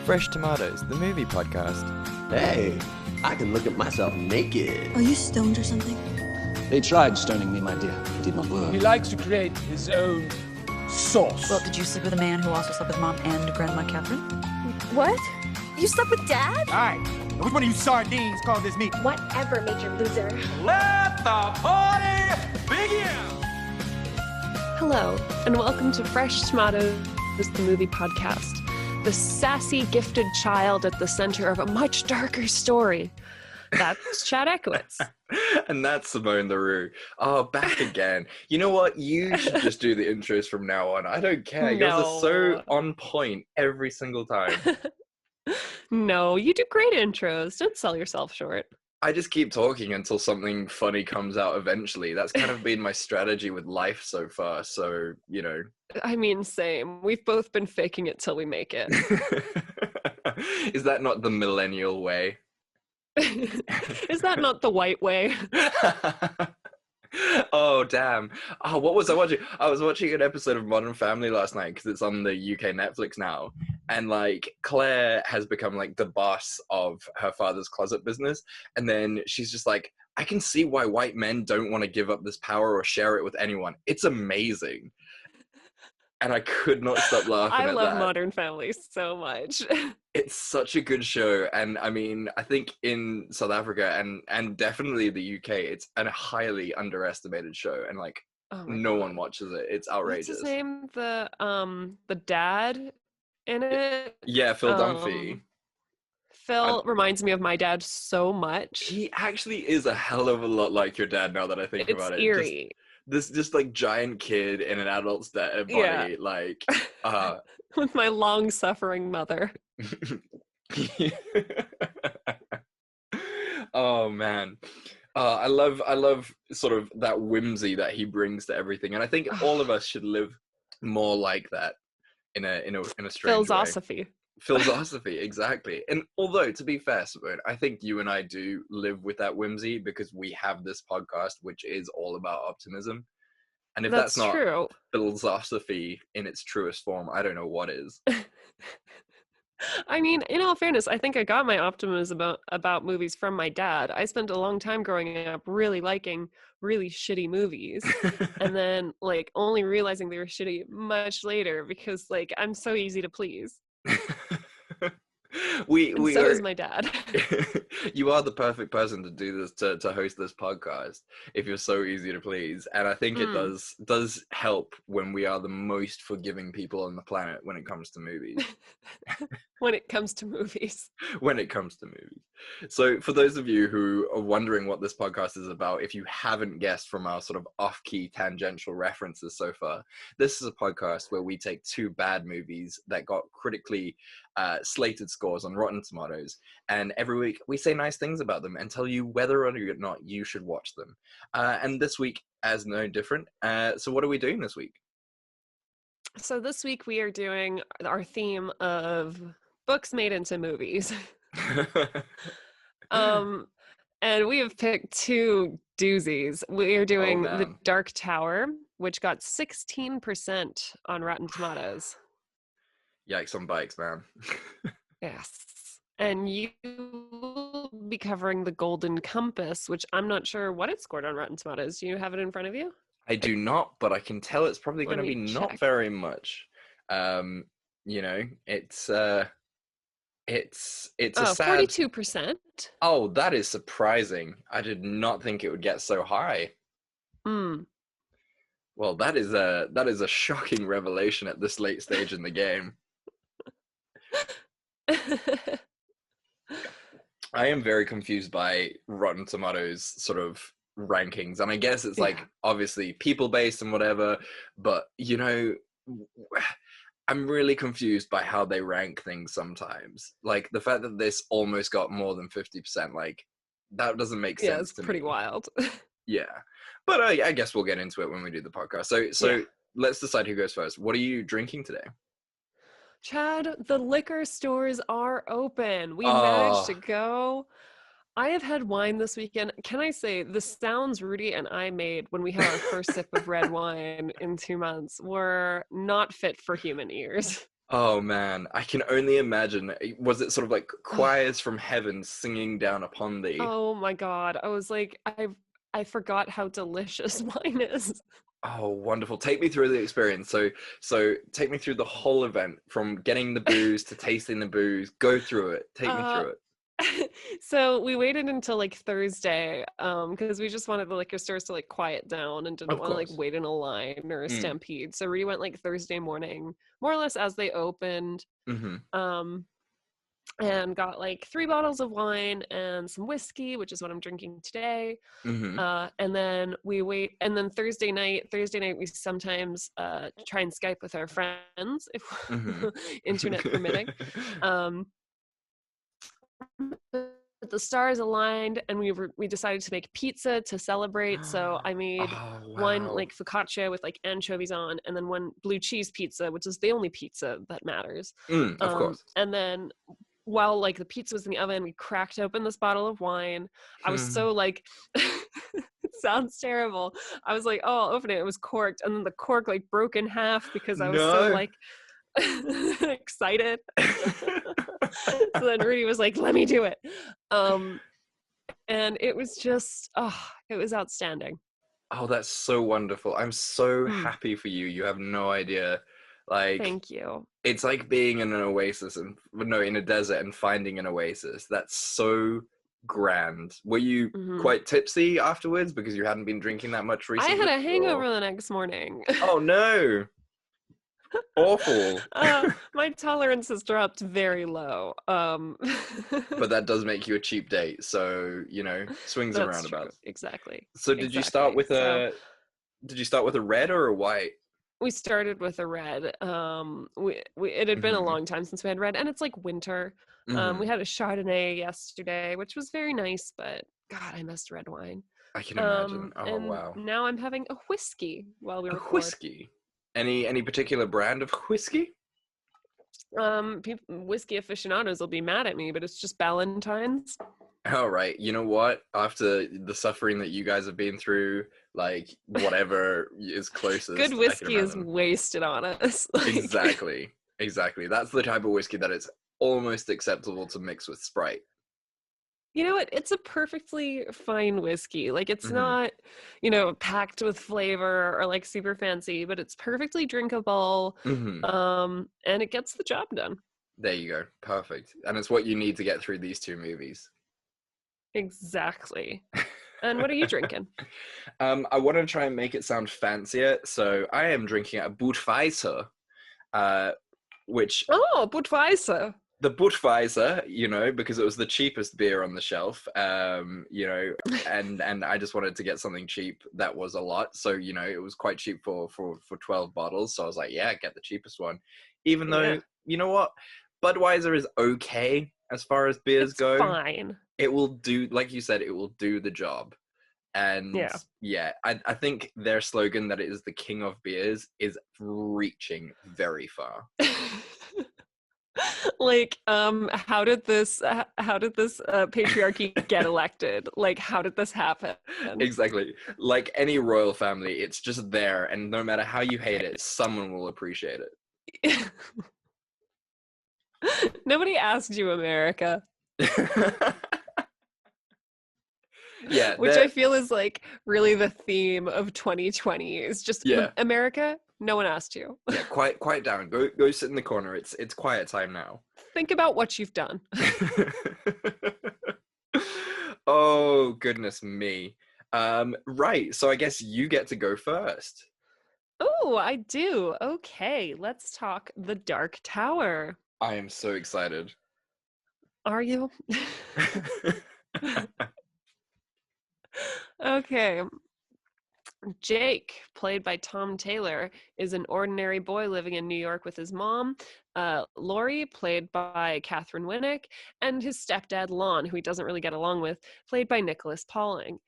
Fresh Tomatoes, the movie podcast. Hey, I can look at myself naked. Are you stoned or something? They tried stoning me, my dear. It did not work. He likes to create his own sauce. Well, did you sleep with a man who also slept with Mom and Grandma Catherine? What? You slept with Dad? All right. Now, which one of you sardines call this meat? Whatever, Major Loser. Let the party begin! Hello, and welcome to Fresh Tomatoes, the movie podcast. The sassy, gifted child at the center of a much darker story. That's Chad Ekowitz. And that's Simone the Roo. Oh, back again. You know what? You should just do the intros from now on. I don't care. Yours are so on point every single time. No, you do great intros. Don't sell yourself short. I just keep talking until something funny comes out eventually. That's kind of been my strategy with life so far. So, you know. I mean, same. We've both been faking it till we make it. Is that not the millennial way? Is that not the white way? Oh, damn. Oh, what was I watching? I was watching an episode of Modern Family last night because it's on the UK Netflix now. And like Claire has become like the boss of her father's closet business. And then she's just like, I can see why white men don't want to give up this power or share it with anyone. It's amazing. And I could not stop laughing at that. I love Modern Family so much. It's such a good show. And I mean, I think in South Africa and definitely the UK, it's a highly underestimated show. And like, no one watches it. It's outrageous. What's his name? The dad in it? Yeah, Phil Dunphy. Phil reminds me of my dad so much. He actually is a hell of a lot like your dad now that I think about it. It's eerie. This like giant kid in an adult's body, yeah. like with my long-suffering mother. Oh man, I love sort of that whimsy that he brings to everything, and I think all of us should live more like that in a strange Philosophy. way. Philosophy, exactly. And although, to be fair, Simone, I think you and I do live with that whimsy because we have this podcast, which is all about optimism. And if that's not true. Philosophy in its truest form, I don't know what is. I mean, in all fairness, I think I got my optimism about movies from my dad. I spent a long time growing up really liking really shitty movies and then like only realizing they were shitty much later because like I'm so easy to please. So is my dad. You are the perfect person to do this, to host this podcast if you're so easy to please, and I think it does help when we are the most forgiving people on the planet when it comes to movies. When it comes to movies. So for those of you who are wondering what this podcast is about, if you haven't guessed from our sort of off-key tangential references so far, this is a podcast where we take two bad movies that got critically slated scores on Rotten Tomatoes, and every week we say nice things about them and tell you whether or not you should watch them. And this week, as no different. So what are we doing this week? So this week we are doing our theme of books made into movies. And we have picked two doozies. We are doing The Dark Tower, which got 16% on Rotten Tomatoes. Yikes on bikes, man. Yes. And you will be covering The Golden Compass, which I'm not sure what it scored on Rotten Tomatoes. Do you have it in front of you? I do not, but I can tell it's probably going to be not very much. You know, it's a sad 42%. Oh, that is surprising. I did not think it would get so high. Well, that is a shocking revelation at this late stage in the game. I am very confused by Rotten Tomatoes sort of rankings, and I guess it's like obviously people based and whatever, but you know, I'm really confused by how they rank things sometimes. Like the fact that this almost got more than 50%, like that doesn't make sense. Yeah, it's pretty wild. Yeah, but I guess we'll get into it when we do the podcast. So let's decide who goes first. What are you drinking today? Chad, the liquor stores are open. We managed to go. I have had wine this weekend. Can I say the sounds Rudy and I made when we had our first sip of red wine in 2 months were not fit for human ears? Oh man, I can only imagine. Was it sort of like choirs from heaven singing down upon thee? Oh my God. I was like, I forgot how delicious wine is. Oh, wonderful. Take me through the experience. So take me through the whole event from getting the booze to tasting the booze. Go through it. Take me Uh, through it. so we waited until like Thursday, because we just wanted the liquor stores to like quiet down and didn't Of want to like course. wait in a line or a Mm. stampede. So we went like Thursday morning, more or less as they opened. Mm-hmm. And got like 3 bottles of wine and some whiskey, which is what I'm drinking today. Mm-hmm. And then we wait, and then Thursday night we sometimes try and Skype with our friends if Mm-hmm. internet permitting. But the stars aligned, and we decided to make pizza to celebrate. So I made Oh one wow. like focaccia with like anchovies on, and then one blue cheese pizza, which is the only pizza that matters. Of course. And then while like the pizza was in the oven, we cracked open this bottle of wine. I was so like, it sounds terrible. I was like, oh, I'll open it. It was corked, and then the cork like broke in half because I was so No. like excited. So then Rudy was like, let me do it. And it was just, it was outstanding. Oh, that's so wonderful. I'm so happy for you. You have no idea. Like, Thank you. it's like being in an oasis and no, in a desert and finding an oasis. That's so grand. Were you quite tipsy afterwards because you hadn't been drinking that much I recently? had a hangover the next morning. Oh no. Awful. My tolerance has dropped very low. But that does make you a cheap date, so you know, swings and That's true. roundabouts. Exactly. So did you start with a red or a white? We started with a red. It had been a long time since we had red, and it's like winter. We had a Chardonnay yesterday, which was very nice, but God, I missed red wine. I can imagine. Oh and wow. now I'm having a whiskey while we A record. whiskey. Any particular brand of whiskey? Whiskey aficionados will be mad at me, but it's just Ballantine's. All right. You know what? After the suffering that you guys have been through, like whatever is closest. Good whiskey is wasted on us. Exactly. Exactly. That's the type of whiskey that it's almost acceptable to mix with Sprite. You know what? It's a perfectly fine whiskey. Like it's not, packed with flavor or like super fancy, but it's perfectly drinkable. And it gets the job done. There you go. Perfect. And it's what you need to get through these 2 movies. Exactly. And what are you drinking? I want to try and make it sound fancier. So I am drinking a Budweiser, which... Oh, Budweiser. The Budweiser, because it was the cheapest beer on the shelf, and I just wanted to get something cheap that was a lot. So, it was quite cheap for 12 bottles. So I was like, yeah, get the cheapest one. Even though, you know what? Budweiser is okay as far as beers go. Fine. It will do, like you said, it will do the job. And I think their slogan that it is the king of beers is reaching very far. Like, how did this patriarchy get elected? Like, how did this happen? Exactly. Like any royal family, it's just there, and no matter how you hate it, someone will appreciate it. Nobody asked you, America. Yeah, which I feel is like really the theme of 2020 is just America. No one asked you. Yeah, quiet down. Go sit in the corner. It's quiet time now. Think about what you've done. Oh goodness me. Right. So I guess you get to go first. Oh, I do. Okay, let's talk The Dark Tower. I am so excited. Are you? Okay. Jake, played by Tom Taylor, is an ordinary boy living in New York with his mom, Lori, played by Catherine Winnick, and his stepdad, Lon, who he doesn't really get along with, played by Nicholas Pauling.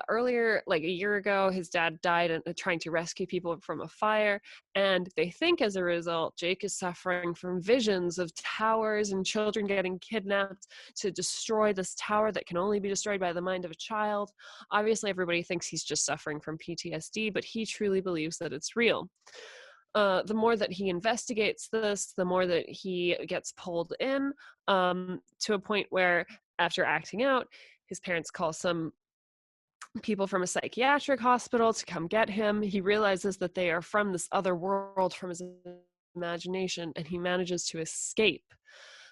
Earlier, like a year ago, his dad died trying to rescue people from a fire, and they think as a result, Jake is suffering from visions of towers and children getting kidnapped to destroy this tower that can only be destroyed by the mind of a child. Obviously, everybody thinks he's just suffering from PTSD, but he truly believes that it's real. the more that he investigates this, the more that he gets pulled in, to a point where, after acting out, his parents call some people from a psychiatric hospital to come get him. He realizes that they are from this other world, from his imagination, and he manages to escape.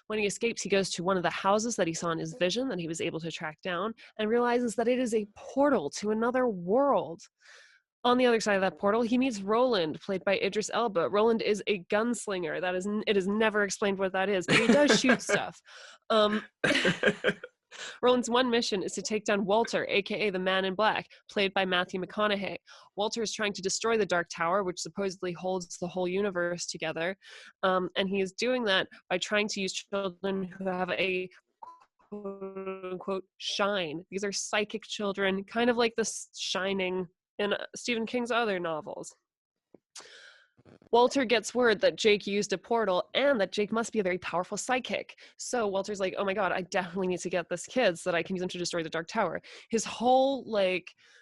When he escapes, he goes to one of the houses that he saw in his vision that he was able to track down, and realizes that it is a portal to another world. On the other side of that portal, he meets Roland, played by Idris Elba. Roland is a gunslinger. It is never explained what that is, but he does shoot stuff. Roland's one mission is to take down Walter, aka the Man in Black, played by Matthew McConaughey. Walter is trying to destroy the Dark Tower, which supposedly holds the whole universe together, and he is doing that by trying to use children who have a quote-unquote shine. These are psychic children, kind of like the Shining in Stephen King's other novels. Walter gets word that Jake used a portal and that Jake must be a very powerful psychic. So Walter's like, oh my god, I definitely need to get this kid so that I can use him to destroy the Dark Tower. His whole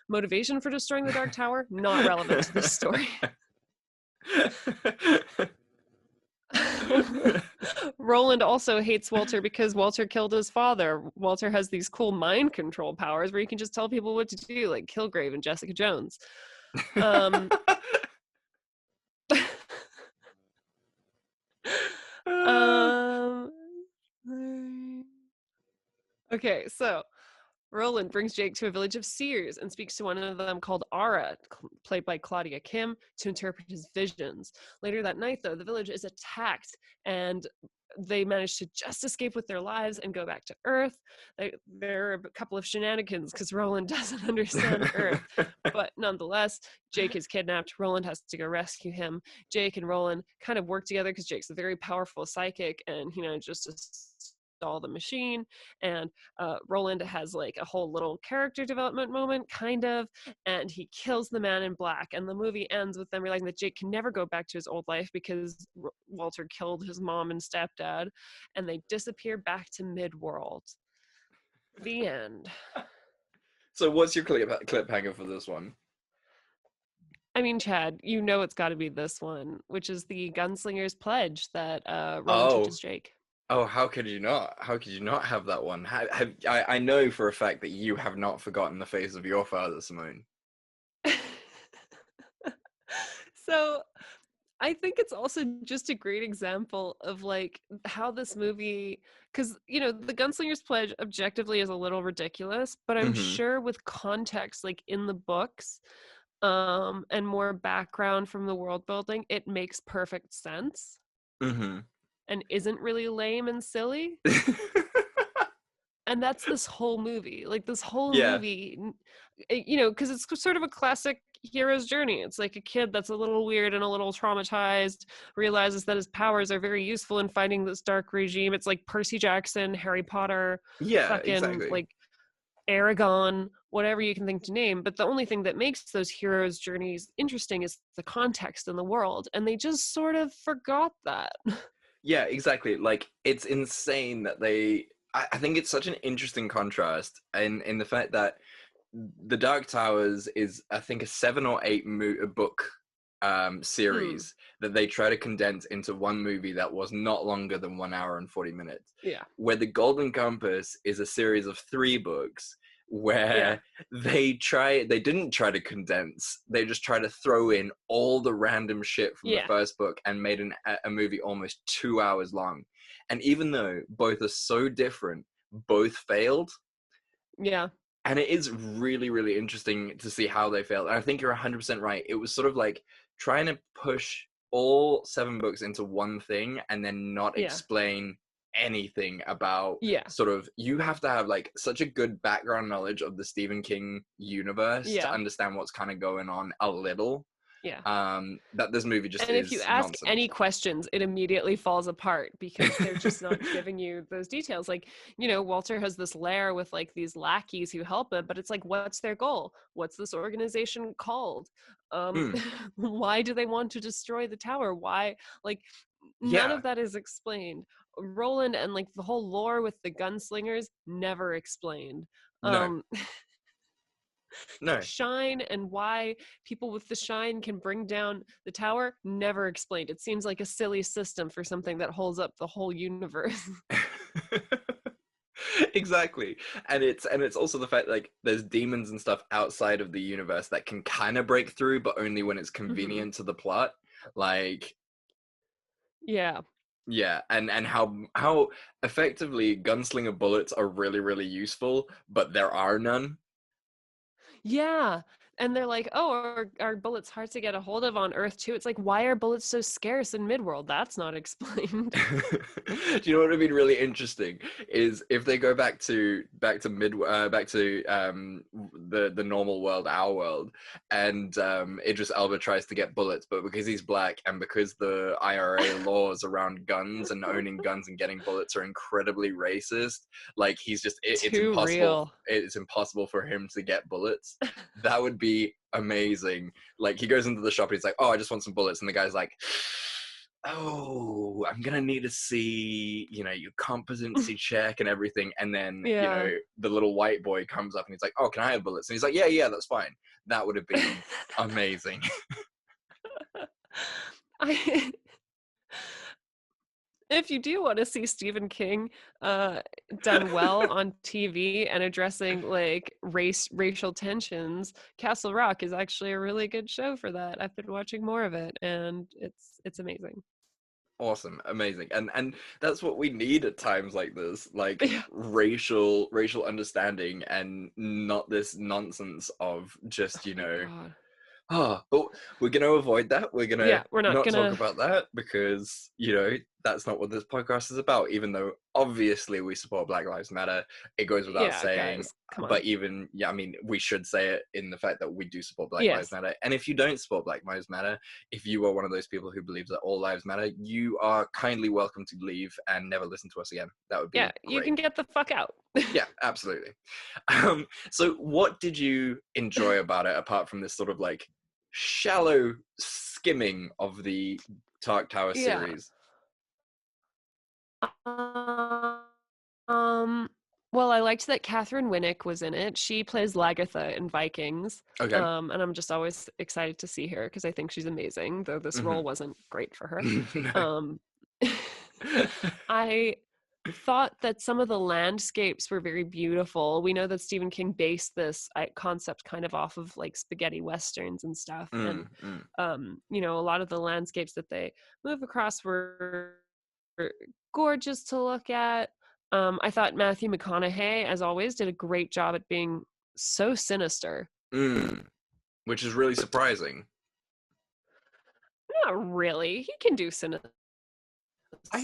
motivation for destroying the Dark Tower, not relevant to this story. Roland also hates Walter because Walter killed his father. Walter has these cool mind control powers where he can just tell people what to do, like Kilgrave and Jessica Jones. Okay, so Roland brings Jake to a village of seers and speaks to one of them called Ara, played by Claudia Kim, to interpret his visions. Later that night, though, the village is attacked, and they manage to just escape with their lives and go back to Earth. There are a couple of shenanigans because Roland doesn't understand Earth, but nonetheless, Jake is kidnapped. Roland has to go rescue him. Jake and Roland kind of work together because Jake's a very powerful psychic, and just install the machine, and Roland has a whole little character development moment, kind of, and he kills the Man in Black, and the movie ends with them realizing that Jake can never go back to his old life because Walter killed his mom and stepdad, and they disappear back to mid-world. The end. So what's your cliffhanger for this one? I mean, Chad, it's got to be this one, which is the Gunslinger's Pledge that Roland teaches Jake. Oh, how could you not? How could you not have that one? I know for a fact that you have not forgotten the face of your father, Simone. So I think it's also just a great example of how this movie, because the Gunslinger's Pledge objectively is a little ridiculous, but I'm sure with context in the books and more background from the world building, it makes perfect sense. And isn't really lame and silly. And that's this whole movie. This whole movie, because it's sort of a classic hero's journey. It's like a kid that's a little weird and a little traumatized, realizes that his powers are very useful in fighting this dark regime. It's like Percy Jackson, Harry Potter, exactly. Aragon, whatever you can think to name. But the only thing that makes those heroes' journeys interesting is the context in the world. And they just sort of forgot that. Yeah, exactly. It's insane that I think it's such an interesting contrast in the fact that The Dark Towers is, I think, a 7 or 8 book series that they try to condense into one movie that was not longer than 1 hour and 40 minutes. Yeah. Where The Golden Compass is a series of 3 books where they didn't try to condense, they just try to throw in all the random shit from the first book and made a movie almost 2 hours long. And even though both are so different, both failed. Yeah. And it is really, really interesting to see how they failed. And I think you're 100% right. It was sort of like trying to push all 7 books into one thing and then not explain anything about sort of, you have to have such a good background knowledge of the Stephen King universe to understand what's kind of going on a little. That this movie just and is if you ask nonsense. any questions, it immediately falls apart because they're just not giving you those details. Walter has this lair with these lackeys who help him, but it's what's their goal? What's this organization called? Why do they want to destroy the tower? Why? None of that is explained. Roland and the whole lore with the gunslingers, never explained. No. No. Shine and why people with the shine can bring down the tower, never explained. It seems like a silly system for something that holds up the whole universe. Exactly. And it's also the fact like there's demons and stuff outside of the universe that can kind of break through, but only when it's convenient to the plot. Like, Yeah. yeah, and how effectively gunslinger bullets are really, really useful, but there are none. Yeah. And they're like, oh, are bullets hard to get a hold of on Earth too? It's like, why are bullets so scarce in Midworld? That's not explained. Do you know what would be really interesting is if they go back to the normal world, our world, and Idris Elba tries to get bullets, but because he's black and because the IRA laws around guns and owning guns and getting bullets are incredibly racist, like it's Too impossible. real. It's impossible for him to get bullets. That would be amazing. Like he goes into the shop and he's like, oh, I just want some bullets, and the guy's like, oh, I'm gonna need to see, your competency check and everything. And then, Yeah. the little white boy comes up and he's like, oh, can I have bullets? And he's like, yeah, that's fine. That would have been amazing. If you do want to see Stephen King done well on TV and addressing like racial tensions, Castle Rock is actually a really good show for that. I've been watching more of it, and it's amazing. Awesome, amazing. And that's what we need at times like this, like Yeah. racial understanding, and not this nonsense of just, God. but we're going to avoid that. We're going to Yeah, we're not not gonna. talk about that because, that's not what this podcast is about, even though obviously we support Black Lives Matter. It goes without Yeah, saying, guys, come on. but even, we should say it in the fact that we do support Black Yes. Lives Matter. And if you don't support Black Lives Matter, if you are one of those people who believes that all lives matter, you are kindly welcome to leave and never listen to us again. That would be Yeah, you great. can get the fuck out. Yeah, absolutely. So what did you enjoy about it, apart from this sort of like shallow skimming of the Dark Tower Yeah. series? Well, I liked that Catherine Winnick was in it. She plays Lagertha in Vikings. Okay. And I'm just always excited to see her because I think she's amazing, though this role wasn't great for her. No. I thought that some of the landscapes were very beautiful. We know that Stephen King based this concept kind of off of like spaghetti westerns and stuff. And a lot of the landscapes that they move across were gorgeous to look at. I thought Matthew McConaughey, as always, did a great job at being so sinister. Which is really surprising. Not really. He can do sinister. I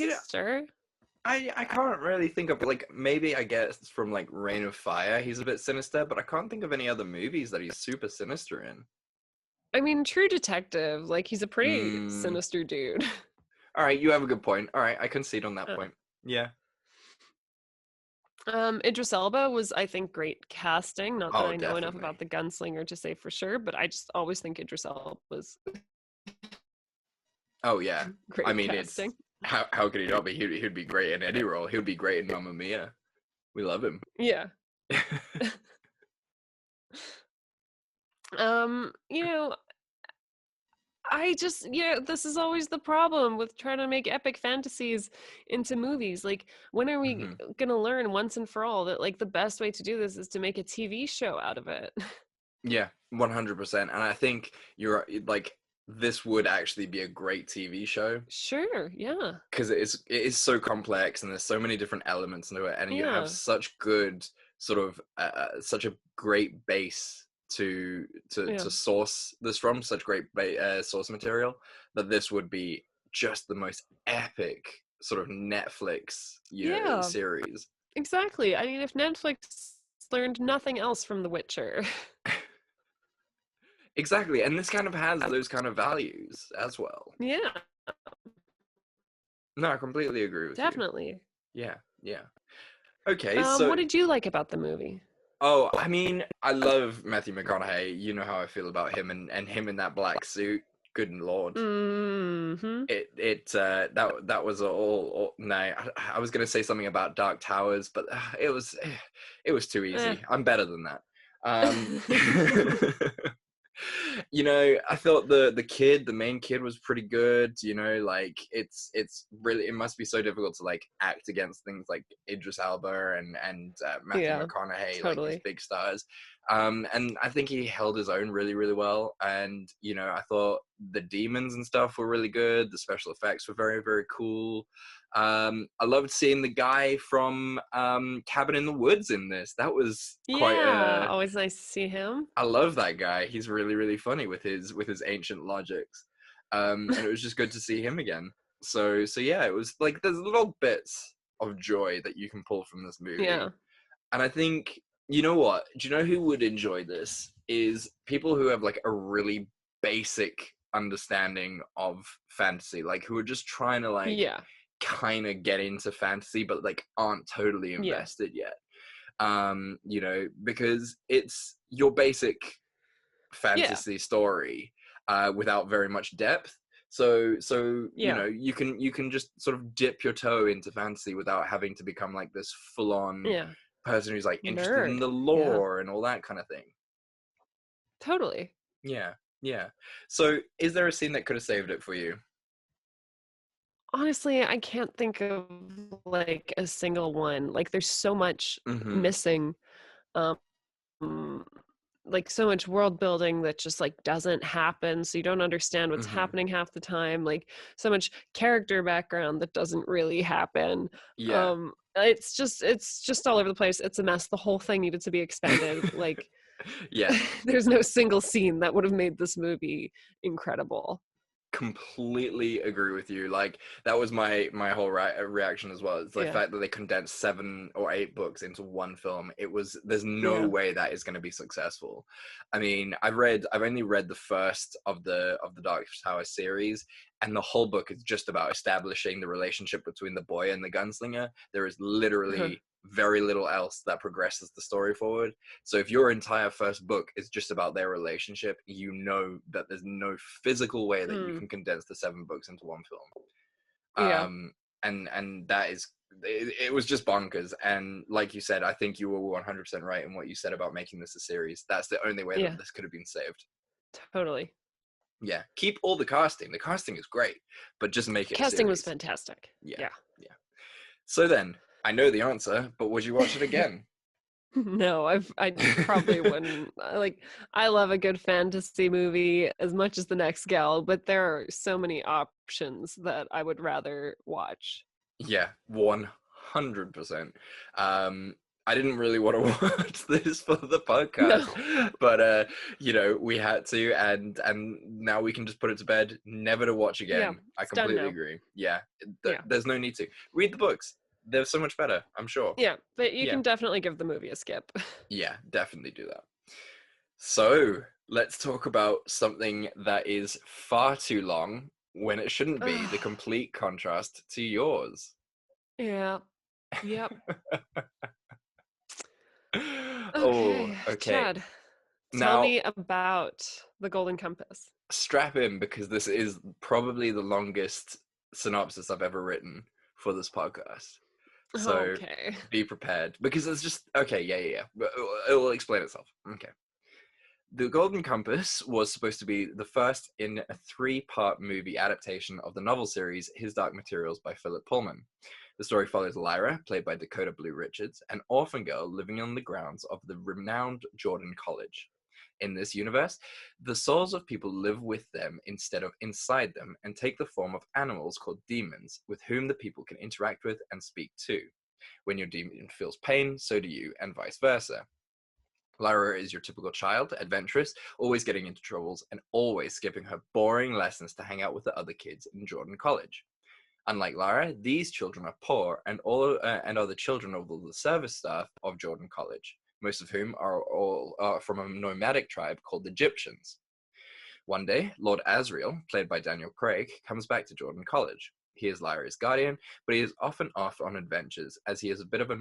can't really think of, like, maybe I guess from like Reign of Fire he's a bit sinister, but I can't think of any other movies that he's super sinister in. I mean, True Detective, like he's a pretty sinister dude. All right, you have a good point. All right, I concede on that point. Yeah. Idris Elba was, I think, great casting. Not that I know enough definitely. about the gunslinger to say for sure, but I just always think Idris Elba was Oh yeah. great I mean, casting. it's how could he not be? He'd be great in any role. He'd be great in Mamma Mia. We love him. Yeah. I just, this is always the problem with trying to make epic fantasies into movies. Like, when are we going to learn once and for all that, like, the best way to do this is to make a TV show out of it? Yeah, 100%. And I think you're like, this would actually be a great TV show. Sure, yeah. Because it is so complex and there's so many different elements into it, and you have such good sort of such a great base to source this from, such great source material, that this would be just the most epic sort of Netflix series. Exactly. I mean, if Netflix learned nothing else from The Witcher. Exactly, and this kind of has those kind of values as well. Yeah. No, I completely agree with you. Definitely. Yeah. Okay, so what did you like about the movie? Oh, I mean, I love Matthew McConaughey. You know how I feel about him, and him in that black suit. Good lord. Mm-hmm. That was all. No, I was gonna say something about Dark Towers, but it was too easy. I'm better than that. Um, you know, I thought the main kid was pretty good. You know, like it's really, it must be so difficult to like act against things like Idris Elba and Matthew Yeah, McConaughey, like these totally. big stars. And I think he held his own really, really well. And you know, I thought the demons and stuff were really good. The special effects were very, very cool. I loved seeing the guy from Cabin in the Woods in this. That was quite Yeah, always nice to see him. I love that guy. He's really, really funny with his ancient logics. And it was just good to see him again. So yeah, it was like there's little bits of joy that you can pull from this movie. Yeah. And I think, you know what? Do you know who would enjoy this? Is people who have like a really basic understanding of fantasy, like who are just trying to like Yeah. kind of get into fantasy, but like aren't totally Yeah. invested yet. You know, because it's your basic fantasy story without very much depth. So you Yeah. know, you can just sort of dip your toe into fantasy without having to become like this full-on Yeah. person who's like interested in Nerd. the lore and all that kind of thing. Totally. Yeah, yeah. So is there a scene that could have saved it for you? Honestly, I can't think of like a single one. Like there's so much Mm-hmm. missing. Um like so much world building that just like doesn't happen, so you don't understand what's Mm-hmm. happening half the time. Like so much character background that doesn't really happen. Yeah. It's just all over the place. It's a mess. The whole thing needed to be expanded. Like Yeah. there's no single scene that would have made this movie incredible. Completely agree with you. Like that was my whole reaction as well. It's the Yeah. fact that they condensed 7 or 8 books into one film. There's no Yeah. way that is going to be successful. I mean, I've only read the first of the Dark Tower series, and the whole book is just about establishing the relationship between the boy and the gunslinger. There is literally very little else that progresses the story forward. So if your entire first book is just about their relationship, you know that there's no physical way that you can condense the 7 books into one film. Yeah. And that is, it was just bonkers. And like you said, I think you were 100% right in what you said about making this a series. That's the only way that this could have been saved. Totally. Yeah, keep all the casting. The casting is great, but just make it Casting a was series. fantastic. Yeah. So then, I know the answer, but would you watch it again? No, I probably wouldn't. I love a good fantasy movie as much as the next gal, but there are so many options that I would rather watch. Yeah, 100%. I didn't really want to watch this for the podcast, but you know, we had to, and now we can just put it to bed, never to watch again. Yeah, I it's done completely now. agree. Yeah, Yeah. there's no need to read the books. They're so much better, I'm sure. Yeah, but you Yeah. can definitely give the movie a skip. Yeah, definitely do that. So let's talk about something that is far too long when it shouldn't be, the complete contrast to yours. Yeah. Yep. Oh, okay. Chad, Now, tell me about The Golden Compass. strap in, because this is probably the longest synopsis I've ever written for this podcast. So Okay. be prepared, because it's just, okay, yeah. It will explain itself. Okay. The Golden Compass was supposed to be the first in a 3-part movie adaptation of the novel series His Dark Materials by Philip Pullman. The story follows Lyra, played by Dakota Blue Richards, an orphan girl living on the grounds of the renowned Jordan College. In this universe, the souls of people live with them instead of inside them and take the form of animals called demons, with whom the people can interact with and speak to. When your demon feels pain, so do you, and vice versa. Lyra is your typical child, adventurous, always getting into troubles, and always skipping her boring lessons to hang out with the other kids in Jordan College. Unlike Lyra, these children are poor and are the children of all the service staff of Jordan College, most of whom are all from a nomadic tribe called the Egyptians. One day, Lord Asriel, played by Daniel Craig, comes back to Jordan College. He is Lyra's guardian, but he is often off on adventures, as he is a bit of I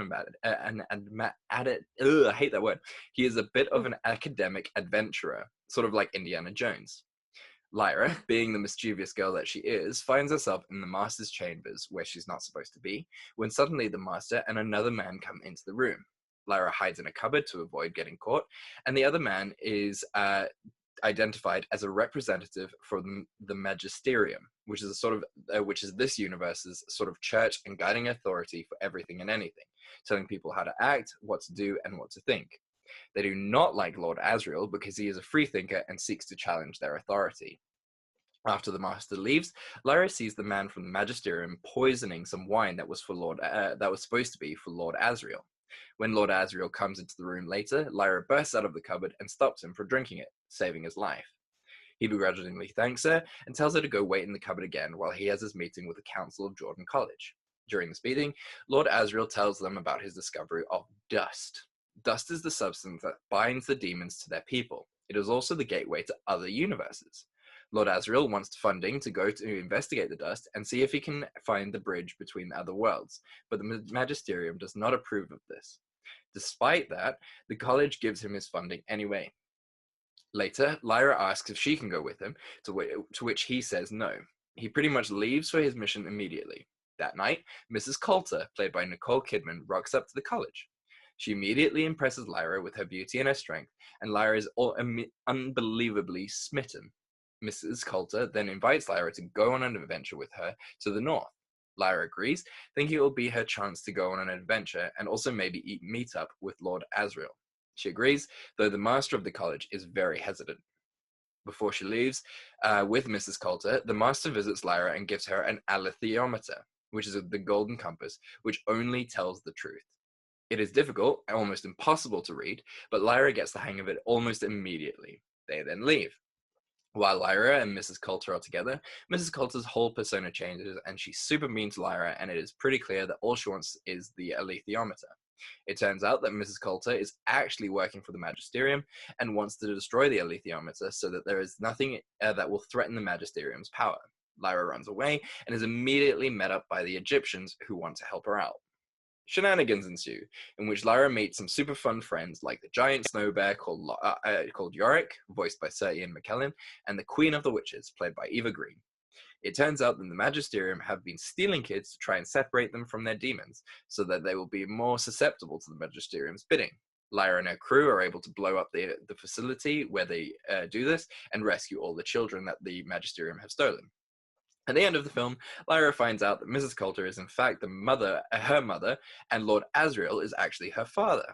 hate that word. He is a bit of an academic adventurer, sort of like Indiana Jones. Lyra, being the mischievous girl that she is, finds herself in the Master's chambers, where she's not supposed to be, when suddenly the Master and another man come into the room. Lyra hides in a cupboard to avoid getting caught, and the other man is identified as a representative from the Magisterium, which is a sort of which is this universe's sort of church and guiding authority for everything and anything, telling people how to act, what to do, and what to think. They do not like Lord Asriel because he is a freethinker and seeks to challenge their authority. After the master leaves, Lyra sees the man from the Magisterium poisoning some wine that was supposed to be for Lord Asriel. When Lord Asriel comes into the room later, Lyra bursts out of the cupboard and stops him from drinking it, saving his life. He begrudgingly thanks her and tells her to go wait in the cupboard again while he has his meeting with the Council of Jordan College. During this meeting, Lord Asriel tells them about his discovery of dust. Dust is the substance that binds the demons to their people. It is also the gateway to other universes. Lord Asriel wants funding to go to investigate the dust and see if he can find the bridge between the other worlds, but the Magisterium does not approve of this. Despite that, the college gives him his funding anyway. Later, Lyra asks if she can go with him, to which he says no. He pretty much leaves for his mission immediately. That night, Mrs. Coulter, played by Nicole Kidman, rocks up to the college. She immediately impresses Lyra with her beauty and her strength, and Lyra is unbelievably smitten. Mrs. Coulter then invites Lyra to go on an adventure with her to the north. Lyra agrees, thinking it will be her chance to go on an adventure and also maybe meet up with Lord Asriel. She agrees, though the master of the college is very hesitant. Before she leaves with Mrs. Coulter, the master visits Lyra and gives her an alethiometer, which is the golden compass, which only tells the truth. It is difficult, almost impossible to read, but Lyra gets the hang of it almost immediately. They then leave. While Lyra and Mrs. Coulter are together, Mrs. Coulter's whole persona changes and she's super mean to Lyra, and it is pretty clear that all she wants is the alethiometer. It turns out that Mrs. Coulter is actually working for the Magisterium and wants to destroy the alethiometer so that there is nothing that will threaten the Magisterium's power. Lyra runs away and is immediately met up by the Egyptians who want to help her out. Shenanigans ensue, in which Lyra meets some super fun friends like the giant snow bear called Yorick, voiced by Sir Ian McKellen, and the Queen of the Witches, played by Eva Green. It turns out that the Magisterium have been stealing kids to try and separate them from their demons, so that they will be more susceptible to the Magisterium's bidding. Lyra and her crew are able to blow up the facility where they do this and rescue all the children that the Magisterium have stolen. At the end of the film, Lyra finds out that Mrs. Coulter is in fact her mother, and Lord Asriel is actually her father.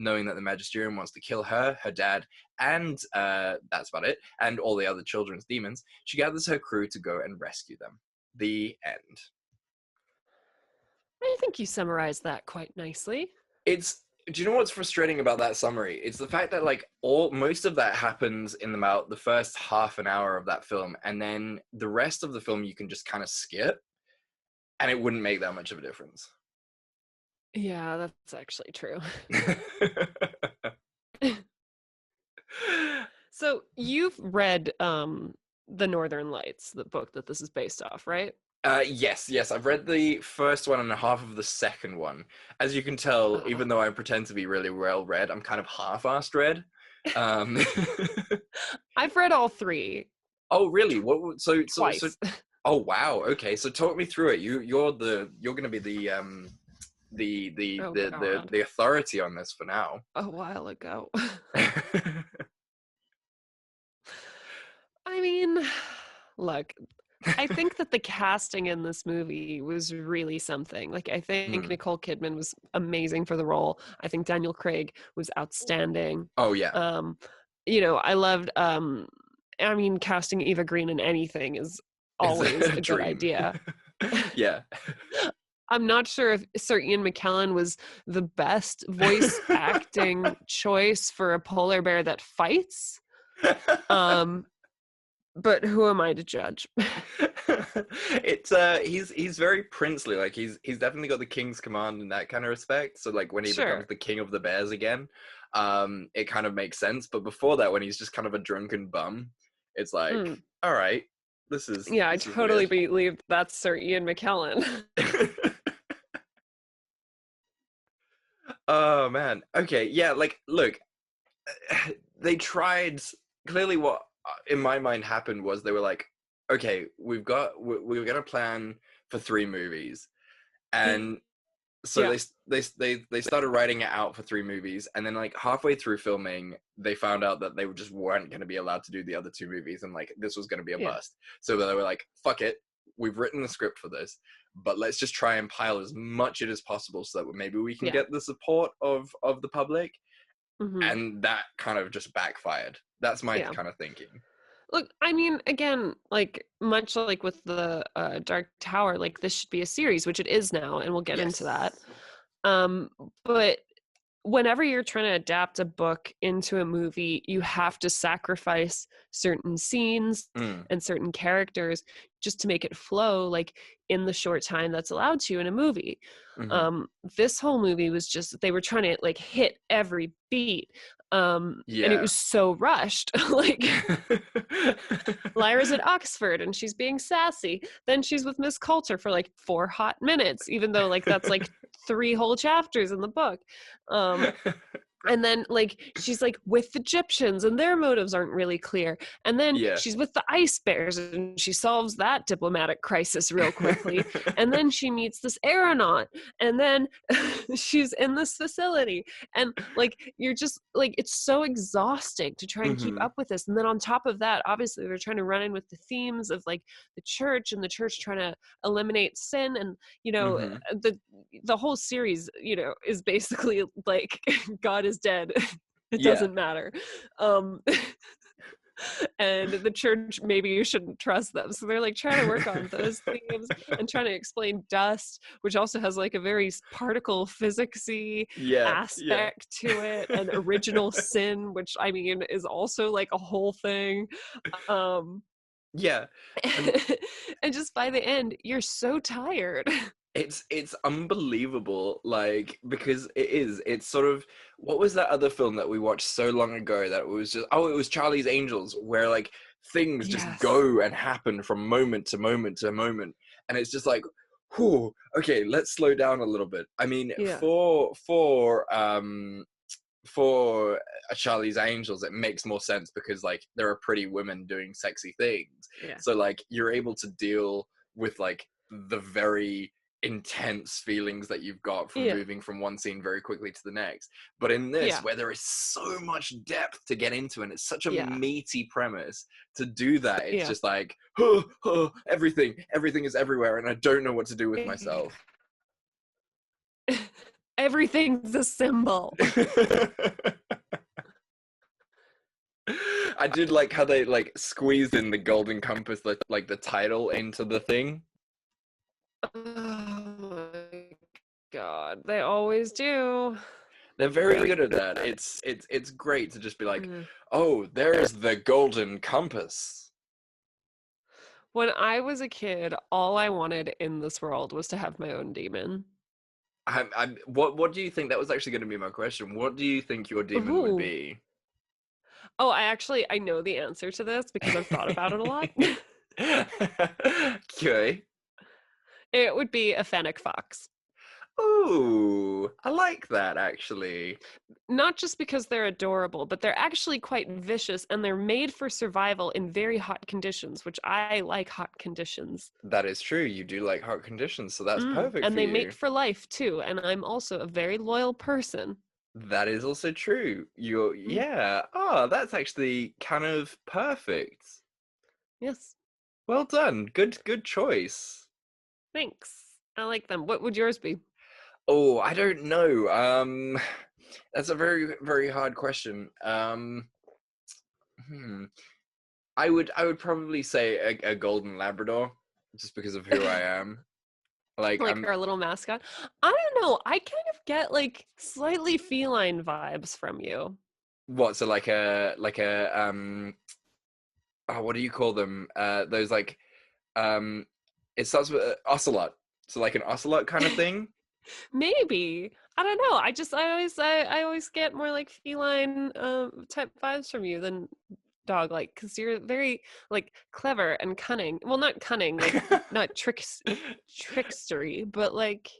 Knowing that the Magisterium wants to kill her, her dad, and that's about it, and all the other children's demons, she gathers her crew to go and rescue them. The end. I think you summarized that quite nicely. Do you know what's frustrating about that summary? It's the fact that most of that happens in about the first half an hour of that film, and then the rest of the film you can just kind of skip, and it wouldn't make that much of a difference. Yeah, that's actually true. So you've read The Northern Lights, the book that this is based off, right? Yes. I've read the first one and half of the second one. As you can tell, even though I pretend to be really well read, I'm kind of half-assed read. I've read all three. Oh, really? So Twice. Oh, wow. Okay, so talk me through it. You're going to be the authority on this for now. A while ago. I mean, look, I think that the casting in this movie was really something. I think Nicole Kidman was amazing for the role. I think Daniel Craig was outstanding. Oh, yeah. I loved, casting Eva Green in anything is always a good idea. Yeah. I'm not sure if Sir Ian McKellen was the best voice acting choice for a polar bear that fights. But who am I to judge? It's he's very princely. He's definitely got the king's command in that kind of respect. So when he becomes the king of the bears again, it kind of makes sense. But before that, when he's just kind of a drunken bum, it's all right, this is I totally believe that's Sir Ian McKellen. Oh man. Okay. Yeah. Look, they tried. Clearly, what in my mind happened was they were like, okay, we're gonna plan for 3 movies, and So Yeah. they started writing it out for 3 movies, and then like halfway through filming, they found out that they just weren't going to be allowed to do the other 2 movies, and like this was going to be a Yeah. bust. So they were like, "Fuck it, we've written the script for this, but let's just try and pile as much in as possible, so that maybe we can Yeah. get the support of the public." Hmm. And that kind of just backfired. That's my Yeah. kind of thinking. Look, I mean, again, like much like with the Dark Tower, like this should be a series, which it is now, and we'll get into that. Yes. Um, but whenever you're trying to adapt a book into a movie, you have to sacrifice certain scenes Mm. and certain characters just to make it flow, like in the short time that's allowed to in a movie. Mhm. This whole movie was just, they were trying to like hit every beat. And it Yeah. was so rushed. Like Lyra's at Oxford and she's being sassy. Then she's with Miss Coulter for like 4 hot minutes, even though like that's like 3 whole chapters in the book. And then like she's like with the Egyptians and their motives aren't really clear. And then Yeah. she's with the ice bears and she solves that diplomatic crisis real quickly. And then she meets this aeronaut, and then she's in this facility, and like you're just like, it's so exhausting to try and keep Mhm. up with this. And then on top of that, obviously they're trying to run in with the themes of like the church, and the church trying to eliminate sin, and you know, Mhm. the whole series, you know, is basically like God is dead. It Yeah. doesn't matter. Um and the church, maybe you shouldn't trust them. So they're like trying to work on those themes and trying to explain dust, which also has like a very particle physicsy Yeah. Yeah. aspect to it, and original sin, which I mean is also like a whole thing. Um Yeah. And and just by the end, you're so tired. it's unbelievable, like, because it's sort of, what was that other film that we watched so long ago that was just, oh, it was Charlie's Angels, where like things just Yes. go and happen from moment to moment to moment, and it's just like, whew, okay, let's slow down a little bit. I mean, Yeah. for a Charlie's Angels, it makes more sense because like there are pretty women doing sexy things. Yeah. So like you're able to deal with like the very intense feelings that you've got from Yeah. moving from one scene very quickly to the next. But in this, Yeah. where there is so much depth to get into, and it's such a Yeah. meaty premise, to do that, it's Yeah. just like, everything is everywhere, and I don't know what to do with myself. Everything's a symbol. I did like how they like squeezed in the golden compass, like the title into the thing. Oh my god, they always do. They're very good at that. It's great to just be like, Mm. oh, there's the golden compass. When I was a kid, all I wanted in this world was to have my own demon. What do you think? That was actually going to be my question. What do you think your demon would Ooh. be? Oh, I know the answer to this because I've thought about it a lot. Okay. It would be a fennec fox. Ooh, I like that actually. Not just because they're adorable, but they're actually quite vicious, and they're made for survival in very hot conditions, which I like hot conditions. That is true. You do like hot conditions, so that's perfect And for they you. mate for life too, and I'm also a very loyal person. That is also true. Yeah. Oh, that's actually kind of perfect. Yes. Well done. Good choice. Thanks. I like them. What would yours be? Oh, I don't know. That's a very, very hard question. I would probably say a golden Labrador, just because of who I am. Like, Like our little mascot? I don't know. I kind of get like slightly feline vibes from you. what? So like a oh, what do you call them? Those like, it starts with ocelot. So like an ocelot kind of thing. Maybe. I don't know. I always get more like feline type vibes from you than dog like, because you're very like clever and cunning. Well, not cunning, like not trickstery, but like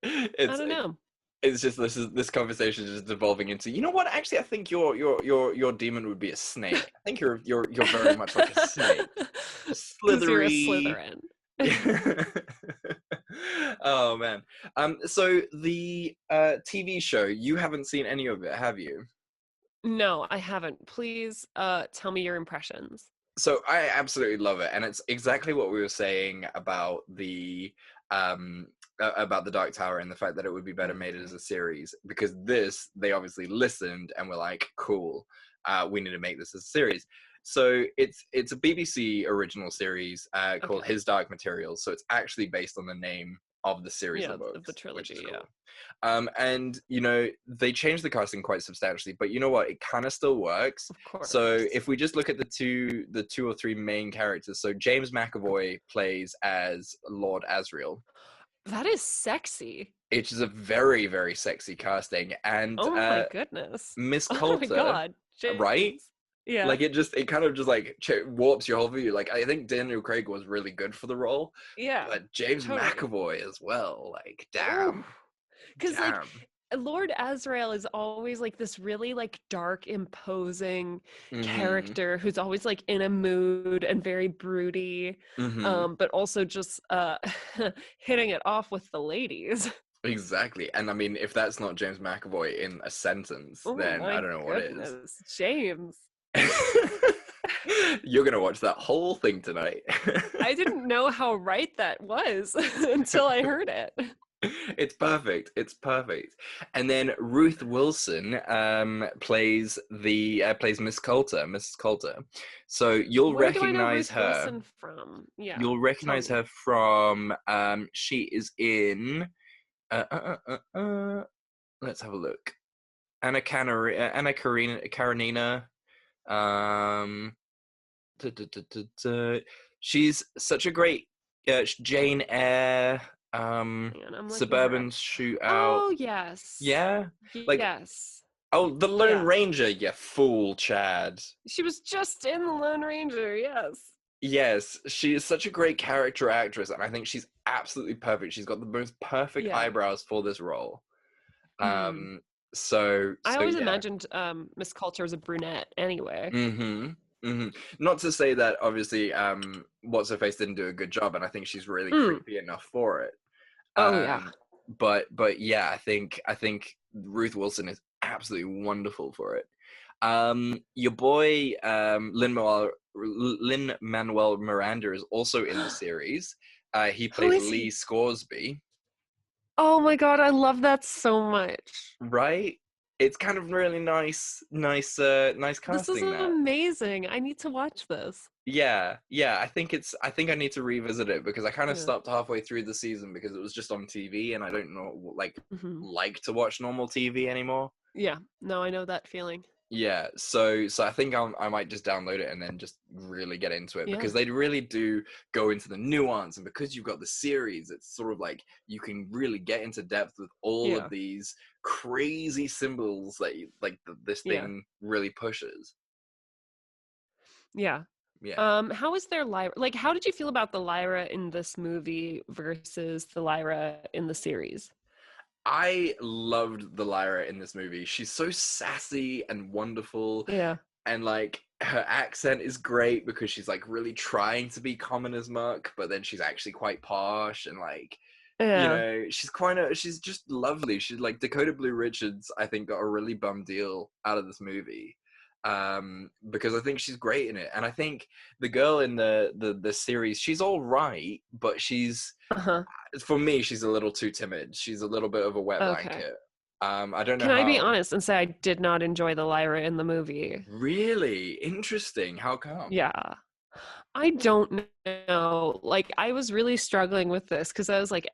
I don't know. It's just this conversation is just devolving into, you know what? Actually, I think your demon would be a snake. I think you're very much like a snake. Because you're a Slithery. Slytherin. Oh man. So the TV show, you haven't seen any of it, have you? No, I haven't. Please tell me your impressions. So I absolutely love it, and it's exactly what we were saying um about the Dark Tower and the fact that it would be better made as a series, because this, they obviously listened and were like, cool, we need to make this as a series. So it's a BBC original series called Okay. His Dark Materials. So it's actually based on the name of the series of books, Of the which is trilogy, cool. yeah. And they changed the casting quite substantially, but you know what? It kind of still works. Of course. So if we just look at the two or three main characters, so James McAvoy plays as Lord Asriel. That is sexy. It is a very, very sexy casting, and Oh my goodness. Miss Oh Coulter, my god. right? James. Yeah. Like it kind of just like warps your whole view. Like I think Daniel Craig was really good for the role, Yeah. but James totally. McAvoy as well. Like damn, because like damn. Lord Asriel is always like this really like dark, imposing Mhm, character who's always like in a mood and very broody, mhm. but also just hitting it off with the ladies. Exactly. And I mean, if that's not James McAvoy in a sentence, Oh then I my don't know what is. goodness, James. You're gonna watch that whole thing tonight. I didn't know how right that was until I heard it. It's perfect. It's perfect. And then Ruth Wilson plays Miss Coulter, Mrs. Coulter. So you'll Where do I know recognize Ruth her. Wilson from? Yeah. You'll recognize tell me. her from she is in let's have a look. Anna Karenina. She's such a great Jane Eyre, Man, I'm looking her Suburban up. Shootout. Oh yes. Yeah, like Yes. oh, the Lone Yeah. Ranger, you fool, Chad. She was just in The Lone Ranger, yes. Yes, she is such a great character actress, and I think she's absolutely perfect. She's got the most perfect Yeah. eyebrows for this role. Mhm. So I always yeah. imagined Miss Coulter as a brunette anyway. Not to say that obviously What's Her Face didn't do a good job, and I think she's really creepy enough for it. Oh yeah. But yeah, I think Ruth Wilson is absolutely wonderful for it. Your boy Lin-Manuel Miranda is also in the series. He plays is Lee he? Scoresby. Oh my god, I love that so much. Right? It's kind of really nice casting. This is That. amazing. I need to watch this. Yeah. I think I need to revisit it, because I kind of Yeah. stopped halfway through the season because it was just on TV, and I don't know Mhm. like to watch normal TV anymore. Yeah. No, I know that feeling. Yeah, so I think I might just download it and then just really get into it, Yeah. because they really do go into the nuance, and because you've got the series, it's sort of like you can really get into depth with all of these crazy symbols that this thing really pushes. Yeah. Yeah. How is their Lyra? Like, how did you feel about the Lyra in this movie versus the Lyra in the series? I loved the Lyra in this movie. She's so sassy and wonderful. Yeah. And like her accent is great, because she's like really trying to be common as muck, but then she's actually quite posh, and like she's just lovely. She's like Dakota Blue Richards, I think, got a really bum deal out of this movie. Because I think she's great in it. And I think the girl in the series, she's all right, but she's for me, she's a little too timid. She's a little bit of a wet blanket. I don't know. Can I be honest and say I did not enjoy the Lyra in the movie? Really? Interesting. How come? Yeah. I don't know. Like, I was really struggling with this because I was like,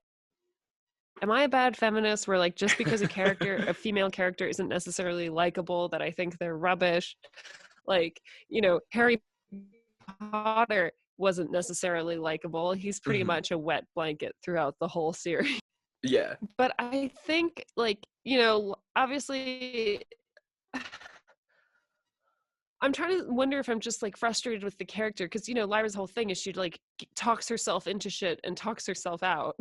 am I a bad feminist where like just because a female character isn't necessarily likable that I think they're rubbish? Like, Harry Potter wasn't necessarily likable. He's pretty much a wet blanket throughout the whole series. Yeah. But I think obviously I'm trying to wonder if I'm just like frustrated with the character, because Lyra's whole thing is she like talks herself into shit and talks herself out.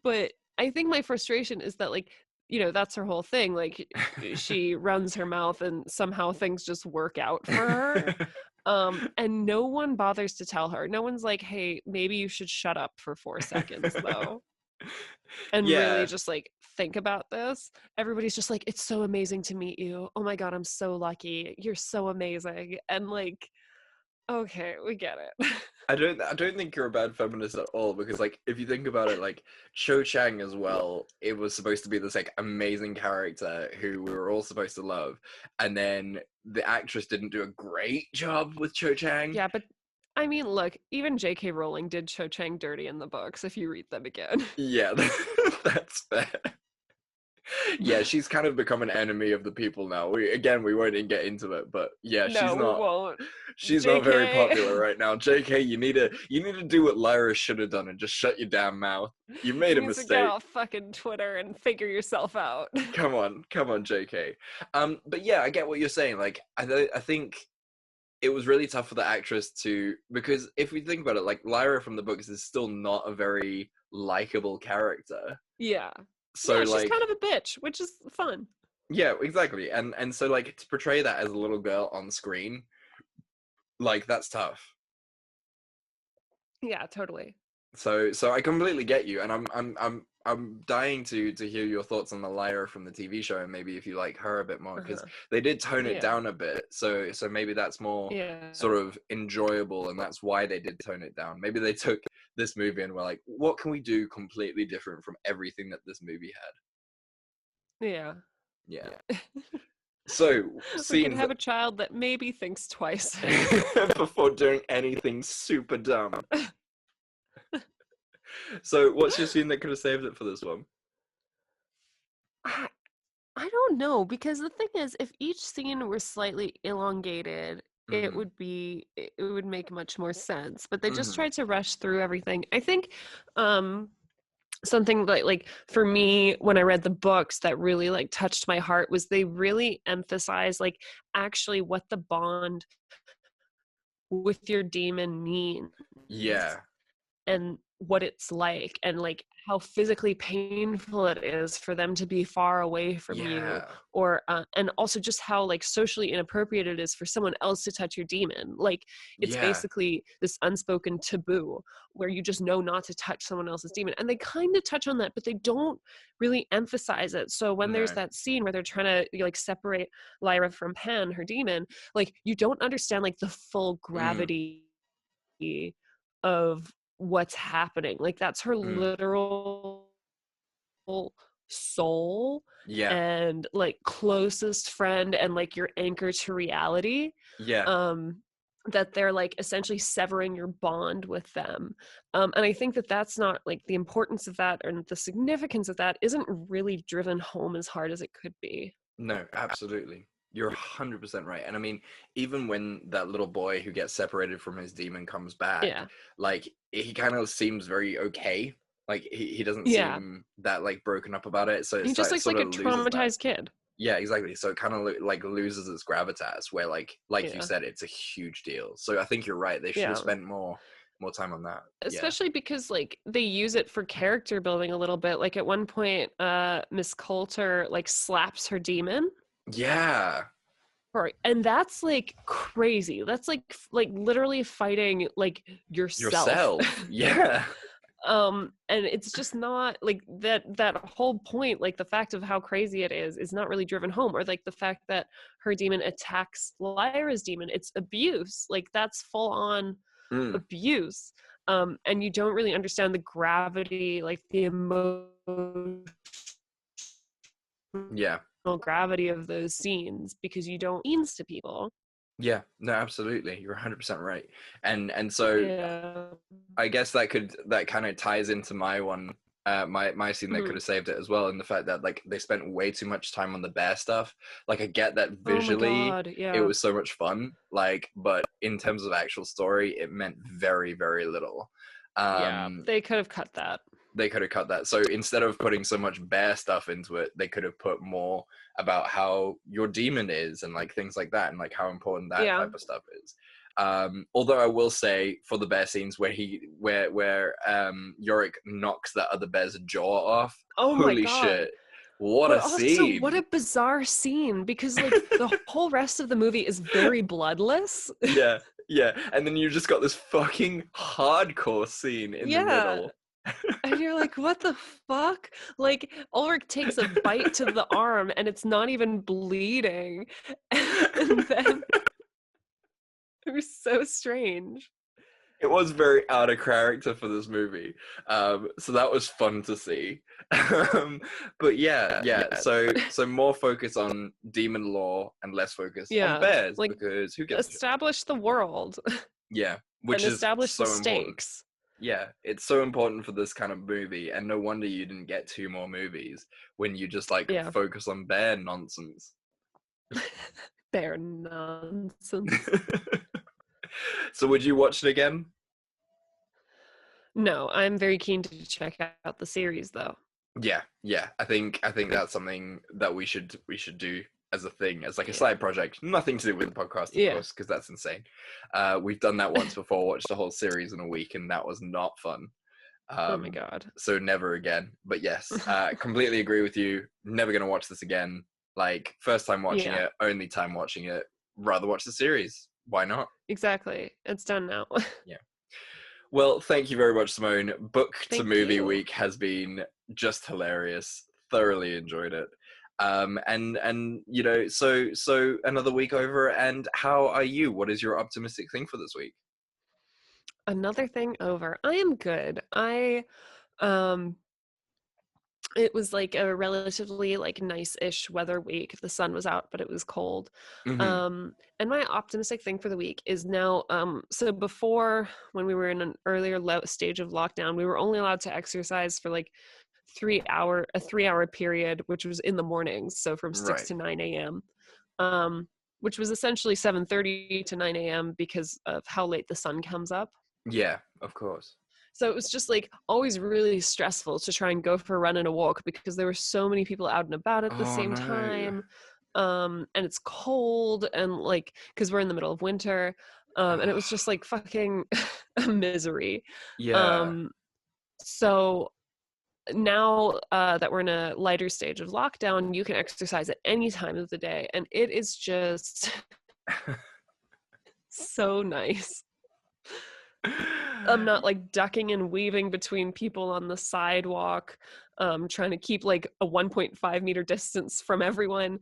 But I think my frustration is that that's her whole thing. Like she runs her mouth and somehow things just work out for her. And no one bothers to tell her. No one's like, hey, maybe you should shut up for 4 seconds though. And really Yeah. just like think about this. Everybody's just like, it's so amazing to meet you. Oh my God, I'm so lucky. You're so amazing. And like, okay, we get it. I don't think you're a bad feminist at all, because like if you think about it, like Cho Chang as well, it was supposed to be this like amazing character who we were all supposed to love, and then the actress didn't do a great job with Cho Chang. Yeah, but I mean, look, even J.K. Rowling did Cho Chang dirty in the books if you read them again. Yeah, that's fair. Yeah, she's kind of become an enemy of the people now. We won't even get into it, but yeah, No, we won't. she's JK. not very popular right now. JK, you need to do what Lyra should have done and just shut your damn mouth. You made a You need to mistake. get off fucking Twitter and figure yourself out. Come on, JK. But yeah, I get what you're saying. Like, I think it was really tough for the actress because if we think about it, like Lyra from the books is still not a very likable character. Yeah. So yeah, she's like, kind of a bitch, which is fun. yeah, exactly. And so like to portray that as a little girl on screen, like that's tough. Yeah, totally. So I completely get you, and I'm dying to hear your thoughts on the Lyra from the TV show, and maybe if you like her a bit more, because they did tone it down a bit. So maybe that's more sort of enjoyable, and that's why they did tone it down. Maybe they took this movie and were like, what can we do completely different from everything that this movie had? Yeah. So we can have a child that maybe thinks twice before doing anything super dumb. So what's your scene that could have saved it for this one? I don't know, because the thing is, if each scene were slightly elongated, it would make much more sense. But they just tried to rush through everything. I think something like for me when I read the books that really like touched my heart was they really emphasized like actually what the bond with your demon means. Yeah. And what it's like, and like how physically painful it is for them to be far away from you, or and also just how like socially inappropriate it is for someone else to touch your demon. Like it's basically this unspoken taboo where you just know not to touch someone else's demon, and they kind of touch on that, but they don't really emphasize it. So when there's that scene where they're trying to like separate Lyra from Pan, her demon, like you don't understand like the full gravity of what's happening. Like that's her literal soul and like closest friend and like your anchor to reality, that they're like essentially severing your bond with them, and I think that that's not like the importance of that and the significance of that isn't really driven home as hard as it could be. No, absolutely. You're 100% right. And I mean, even when that little boy who gets separated from his demon comes back, like he kind of seems very okay. Like he doesn't seem that like broken up about it. So it's he just looks like a traumatized kid. Yeah, exactly. So it kind of like loses its gravitas, where like you said, it's a huge deal. So I think you're right. They should have spent more time on that. Especially because like they use it for character building a little bit. Like at one point, Miss Coulter like slaps her demon. Yeah. Right. And that's like crazy. That's like literally fighting like yourself. Yeah. And it's just not like that whole point, like the fact of how crazy it is not really driven home, or like the fact that her demon attacks Lyra's demon. It's abuse. Like that's full on abuse. And you don't really understand the gravity, like the emotional gravity of those scenes, because you don't means to people. Yeah, no, absolutely. You're 100% right. And so I guess that kind of ties into my one, my scene that could have saved it as well, in the fact that like they spent way too much time on the bear stuff. Like I get that visually it was so much fun, like, but in terms of actual story, it meant very, very little. They could have cut that. So instead of putting so much bear stuff into it, they could have put more about how your demon is and like things like that, and like how important that type of stuff is. Although I will say, for the bear scenes where Yorick knocks that other bear's jaw off, holy shit. What But a also, scene. what a bizarre scene, because like the whole rest of the movie is very bloodless. Yeah, yeah. And then you just got this fucking hardcore scene in the Yeah. middle. And you're like, what the fuck? Like, Ulrich takes a bite to the arm and it's not even bleeding. And then it was so strange. It was very out of character for this movie. So that was fun to see. But yeah. So more focus on demon lore and less focus Yeah, on bears, like, because who gives a shit? Establish the world Yeah, which and is establish so the important. stakes. Yeah, it's so important for this kind of movie, and no wonder you didn't get 2 more movies when you just like Yeah. focus on bear nonsense. Bear nonsense. So would you watch it again? No, I'm very keen to check out the series though. Yeah. I think that's something that we should do as a thing, as like a Yeah. side project. Nothing to do with the podcast, of Yeah. course, because that's insane. We've done that once before, watched a whole series in a week, and that was not fun. Oh my god. So never again. But yes, completely agree with you. Never gonna watch this again. Like, first time watching Yeah. it, only time watching it. Rather watch the series. Why not? Exactly. It's done now. Well, thank you very much, Simone. Book to Thank movie you. week has been just hilarious. Thoroughly enjoyed it. And you know, so another week over, and how are you? What is your optimistic thing for this week? Another thing over. I am good. It was like a relatively like nice-ish weather week. The sun was out, but it was cold. Mhm. And my optimistic thing for the week is now, so before, when we were in an earlier stage of lockdown, we were only allowed to exercise for like a 3-hour period, which was in the mornings, so from 6 Right. to 9 a.m. Which was essentially 7:30 to 9 a.m. because of how late the sun comes up. Yeah, of course. So it was just like always really stressful to try and go for a run and a walk because there were so many people out and about at the Oh same no. time. And it's cold, and like, because we're in the middle of winter. And it was just like fucking a misery. Yeah. So now that we're in a lighter stage of lockdown, you can exercise at any time of the day, and it is just so nice. I'm not like ducking and weaving between people on the sidewalk, trying to keep like a 1.5 meter distance from everyone.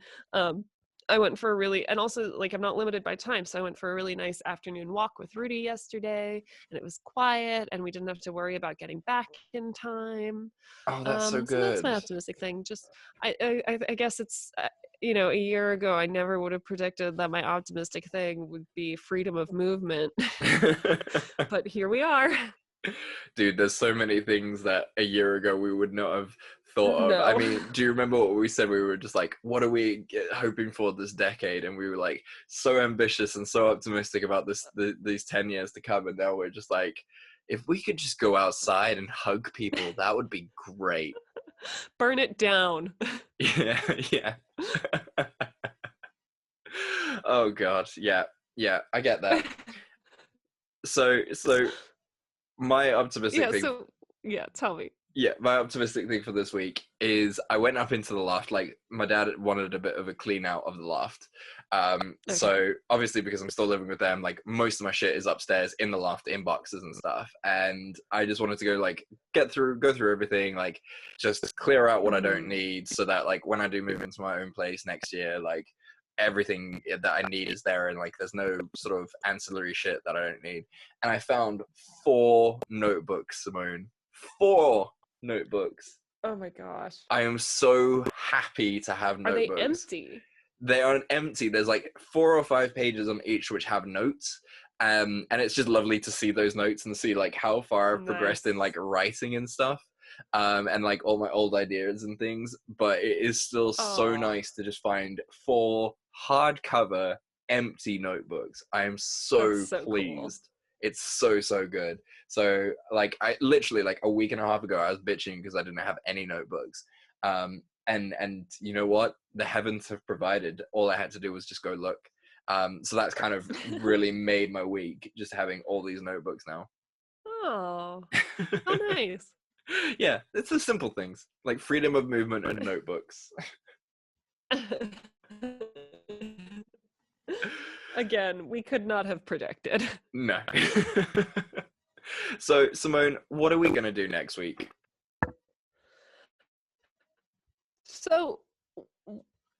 I went for a really, and also like I'm not limited by time, so I went for a really nice afternoon walk with Rudy yesterday, and it was quiet, and we didn't have to worry about getting back in time. Oh, that's so So that's my good. optimistic thing. Just I guess it's you know, a year ago I never would have predicted that my optimistic thing would be freedom of movement, but here we are. Dude, there's so many things that a year ago we would not have thought of. I No. mean, do you remember what we said? We were just like, what are we hoping for this decade? And we were like so ambitious and so optimistic about these 10 years to come. And now we're just like, if we could just go outside and hug people, that would be great. Burn it down. Yeah. Oh God, yeah, I get that. So my optimistic thing. Tell me. Yeah, my optimistic thing for this week is I went up into the loft. Like, my dad wanted a bit of a clean out of the loft. So obviously, because I'm still living with them, like most of my shit is upstairs in the loft in boxes and stuff. And I just wanted to go like go through everything, like just clear out what I don't need, so that like when I do move into my own place next year, like everything that I need is there, and like there's no sort of ancillary shit that I don't need. And I found 4 notebooks, Simone. 4 notebooks. Oh my gosh. I am so happy to have Are notebooks. they empty? They are empty. There's like 4 or 5 pages on each which have notes. And it's just lovely to see those notes and see like how far I've progressed in like writing and stuff. And like all my old ideas and things. But it is still so nice to just find 4 hardcover empty notebooks. I am so pleased. Cool. It's so good. So like I literally like a week and a half ago I was bitching because I didn't have any notebooks. And you know what? The heavens have provided. All I had to do was just go look. So that's kind of really made my week, just having all these notebooks now. Oh, how nice. Yeah, it's the simple things like freedom of movement and notebooks. Again, we could not have predicted. No. So, Simone, what are we going to do next week? So,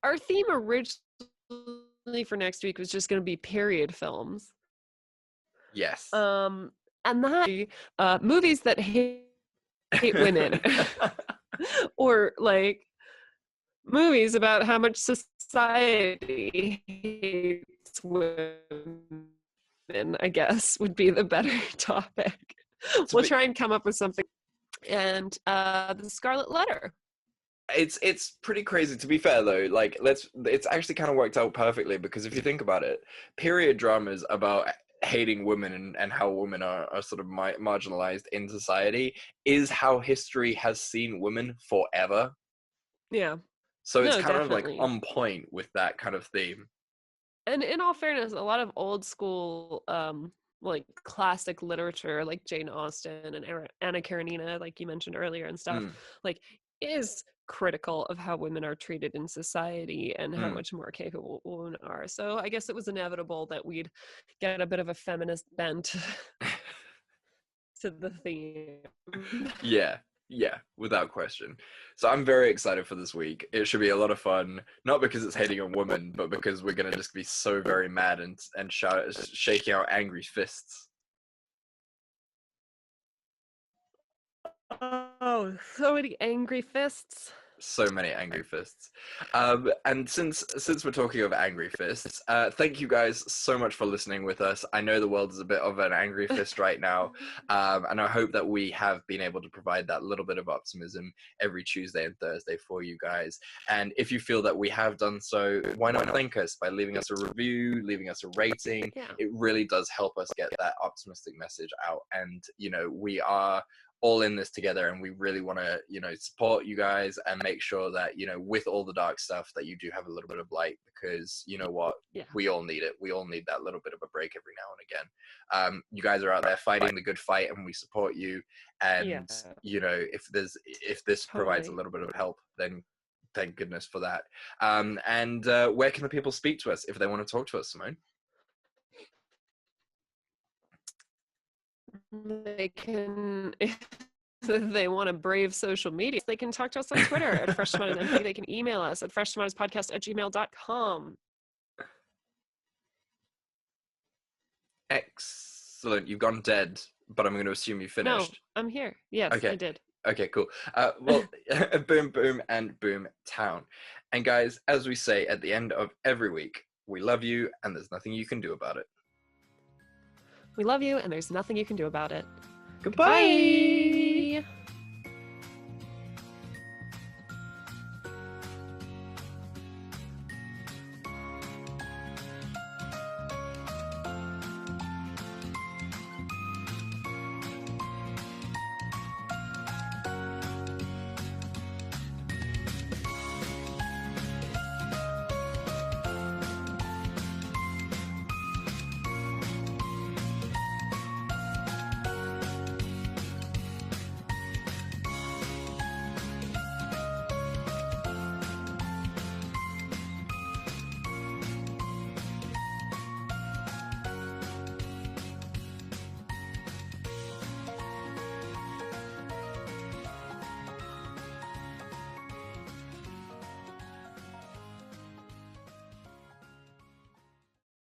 our theme originally for next week was just going to be period films. Yes. And that movies that hate women, or like movies about how much society hates women, I guess, would be the better topic. We'll try and come up with something. And the Scarlet Letter. It's pretty crazy, to be fair, though. Like, it's actually kind of worked out perfectly, because if you think about it, period dramas about hating women and how women are sort of marginalized in society is how history has seen women forever. Yeah. So it's No, kind definitely. of like on point with that kind of theme. And in all fairness, a lot of old school like classic literature like Jane Austen and Anna Karenina, like you mentioned earlier and stuff, like is critical of how women are treated in society and how much more capable women are. So I guess it was inevitable that we'd get a bit of a feminist bent to the theme. Yeah, without question. So I'm very excited for this week. It should be a lot of fun, not because it's hating a woman, but because we're going to just be so very mad and shaking our angry fists. Oh, so many angry fists. So many angry fists. And since we're talking of angry fists, thank you guys so much for listening with us. I know the world is a bit of an angry fist right now, and I hope that we have been able to provide that little bit of optimism every Tuesday and Thursday for you guys. And if you feel that we have done so, why not thank us by leaving us a review, leaving us a rating? Yeah. It really does help us get that optimistic message out. And, you know, we are all in this together, and we really want to, you know, support you guys and make sure that, you know, with all the dark stuff, that you do have a little bit of light, because you know what, we all need it. We all need that little bit of a break every now and again. You guys are out there fighting the good fight, and we support you. And you know, if this provides a little bit of help, then thank goodness for that. And where can the people speak to us if they want to talk to us, Simone? They can, if they want to brave social media, they can talk to us on Twitter at FreshTomatoesMP. They can email us at freshtomatoespodcast@gmail.com. Excellent. You've gone dead, but I'm going to assume you finished. No, I'm here. Yes, okay. I did. Okay, cool. Well, boom, boom, and boom town. And guys, as we say at the end of every week, we love you, and there's nothing you can do about it. We love you, and there's nothing you can do about it. Goodbye.